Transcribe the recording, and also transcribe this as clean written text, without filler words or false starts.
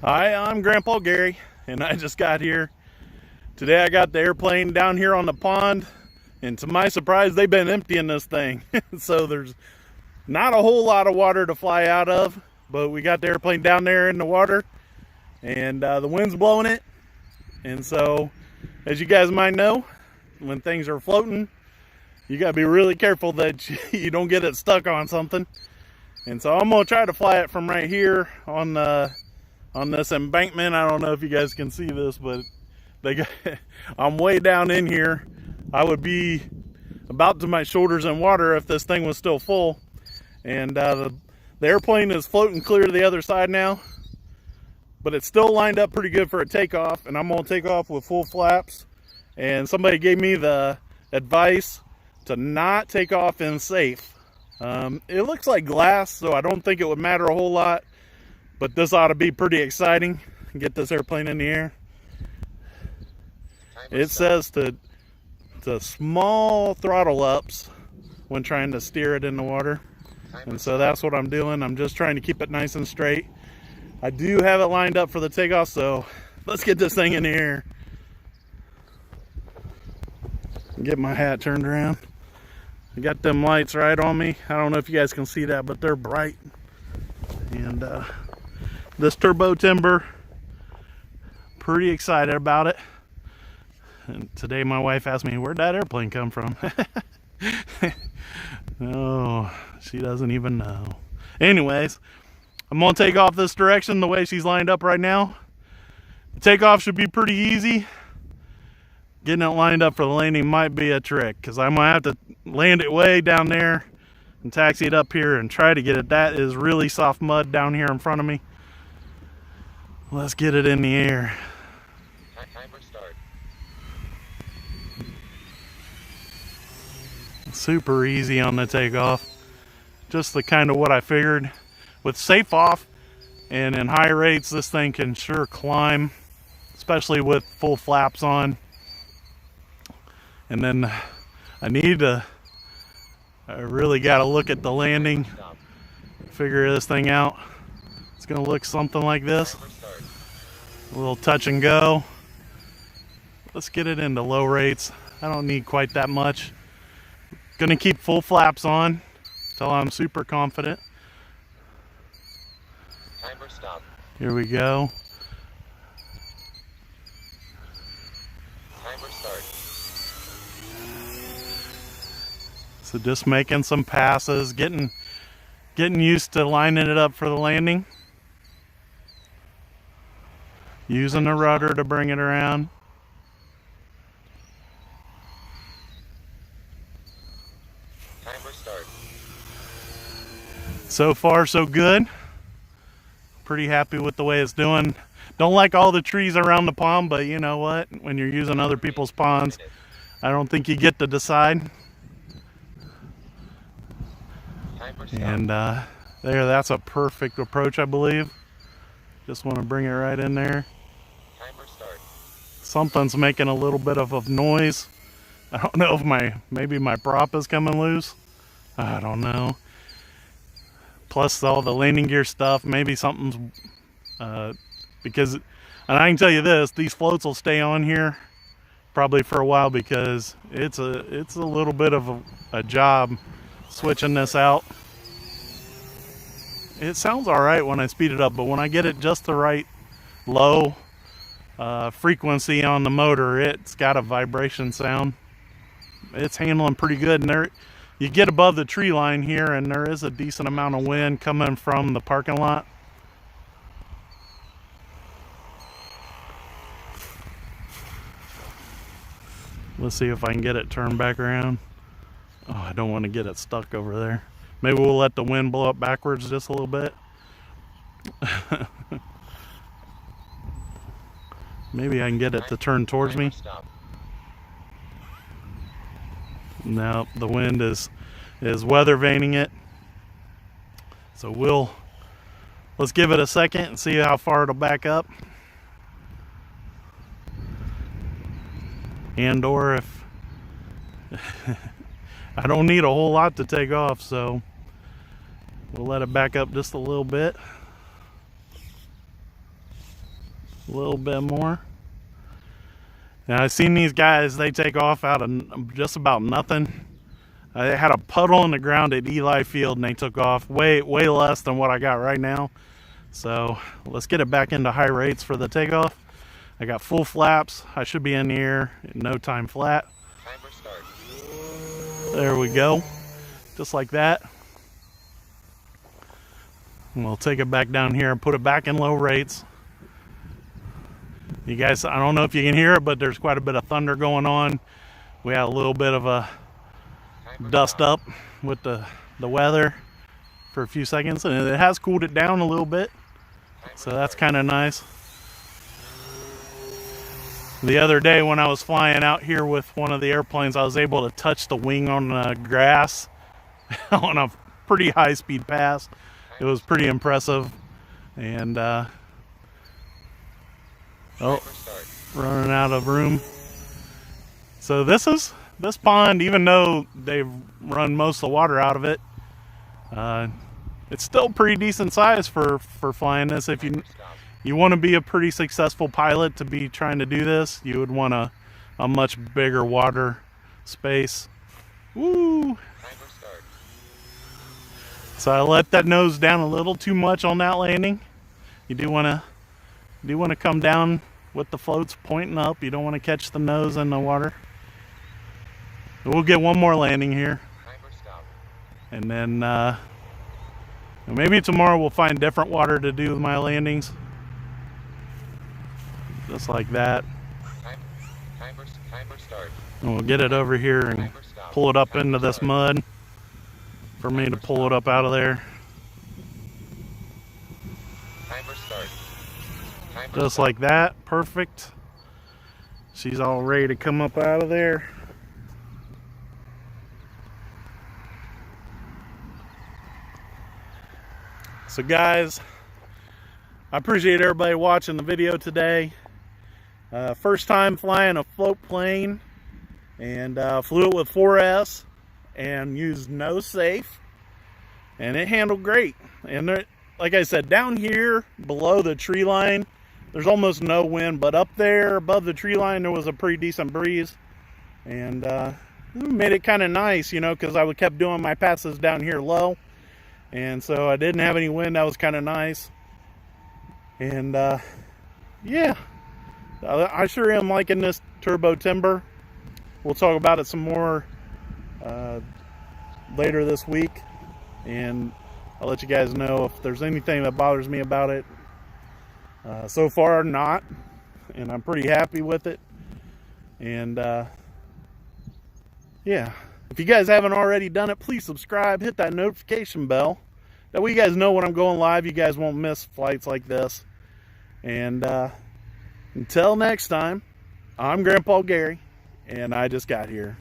Hi, I'm Grandpa Gary, and I just got here. Today I got the airplane down here on the pond, and to my surprise, they've been emptying this thing. So there's not a whole lot of water to fly out of, but we got the airplane down there in the water, and the wind's blowing it. And so, as you guys might know, when things are floating, you gotta be really careful that you don't get it stuck on something. And so I'm gonna try to fly it from right here on this embankment. I don't know if you guys can see this, but I'm way down in here. I would be about to my shoulders in water if this thing was still full. And the airplane is floating clear to the other side now, but it's still lined up pretty good for a takeoff. And I'm gonna take off with full flaps. And somebody gave me the advice to not take off in safe. It looks like glass, so I don't think it would matter a whole lot. But this ought to be pretty exciting. Get this airplane in the air. It says to small throttle ups when trying to steer it in the water. And so that's what I'm doing. I'm just trying to keep it nice and straight. I do have it lined up for the takeoff, so let's get this thing in the air. Get my hat turned around. I got them lights right on me. I don't know if you guys can see that, but they're bright. And this turbo timber, pretty excited about it. And today my wife asked me, where'd that airplane come from? Oh, she doesn't even know. Anyways, I'm gonna take off this direction the way she's lined up right now. The takeoff should be pretty easy. Getting it lined up for the landing might be a trick, because I'm gonna have to land it way down there and taxi it up here and try to get it. That is really soft mud down here in front of me. Let's get it in the air. Timer start. Super easy on the takeoff. Just the kind of what I figured. With safe off and in high rates, this thing can sure climb, especially with full flaps on. And then I really got to look at the landing, figure this thing out. It's going to look something like this. A little touch and go. Let's get it into low rates. I don't need quite that much. Gonna keep full flaps on until I'm super confident. Timer stop. Here we go. Timer start. So just making some passes, getting used to lining it up for the landing. Using the rudder to bring it around. Timer start. So far, so good. Pretty happy with the way it's doing. Don't like all the trees around the pond, but you know what? When you're using other people's ponds, I don't think you get to decide. Timer stop. And that's a perfect approach, I believe. Just want to bring it right in there. Timer start. Something's making a little bit of a noise. I don't know if maybe my prop is coming loose. I don't know. Plus all the landing gear stuff, maybe something's because, and I can tell you this, these floats will stay on here probably for a while, because it's a little bit of a job switching this out. It sounds all right when I speed it up, but when I get it just the right low frequency on the motor, it's got a vibration sound. It's handling pretty good, and there you get above the tree line here, and there is a decent amount of wind coming from the parking lot. Let's see if I can get it turned back around. Oh, I don't want to get it stuck over there. Maybe we'll let the wind blow it backwards just a little bit. Maybe I can get it to turn towards me. No, the wind is weather vaning it. So let's give it a second and see how far it'll back up. And or if I don't need a whole lot to take off, so we'll let it back up just a little bit. A little bit more. Now I've seen these guys, they take off out of just about nothing. They had a puddle in the ground at Eli Field and they took off way less than what I got right now. So let's get it back into high rates for the takeoff. I got full flaps. I should be in the air in no time flat. Timer start. There we go. Just like that. And we'll take it back down here and put it back in low rates. You guys, I don't know if you can hear it, but there's quite a bit of thunder going on. We had a little bit of a dust up with the weather for a few seconds, and it has cooled it down a little bit, so that's kind of nice. The other day when I was flying out here with one of the airplanes, I was able to touch the wing on the grass on a pretty high speed pass. It was pretty impressive. And running out of room. So this pond, even though they've run most of the water out of it, it's still pretty decent size for flying this. If you want to be a pretty successful pilot to be trying to do this, you would want a much bigger water space. Woo! So I let that nose down a little too much on that landing. You do want to come down with the floats pointing up. You don't want to catch the nose in the water. We'll get one more landing here, and then maybe tomorrow we'll find different water to do with my landings. Just like that. Timer start. And we'll get it over here and pull it up into this mud for me to pull it up out of there. Timer start. Just like that. Perfect. She's all ready to come up out of there. So guys, I appreciate everybody watching the video today. First time flying a float plane, and flew it with 4S and used no safe, and it handled great. And there, like I said, down here below the tree line, there's almost no wind, but up there above the tree line there was a pretty decent breeze, and it made it kind of nice, you know, because I kept doing my passes down here low. And so I didn't have any wind. That was kind of nice. And yeah, I sure am liking this turbo timber. We'll talk about it some more later this week, and I'll let you guys know if there's anything that bothers me about it. So far, not, and I'm pretty happy with it. And yeah. If you guys haven't already done it, please subscribe, hit that notification bell. That way you guys know when I'm going live, you guys won't miss flights like this. And until next time, I'm Grandpa Gary, and I just got here.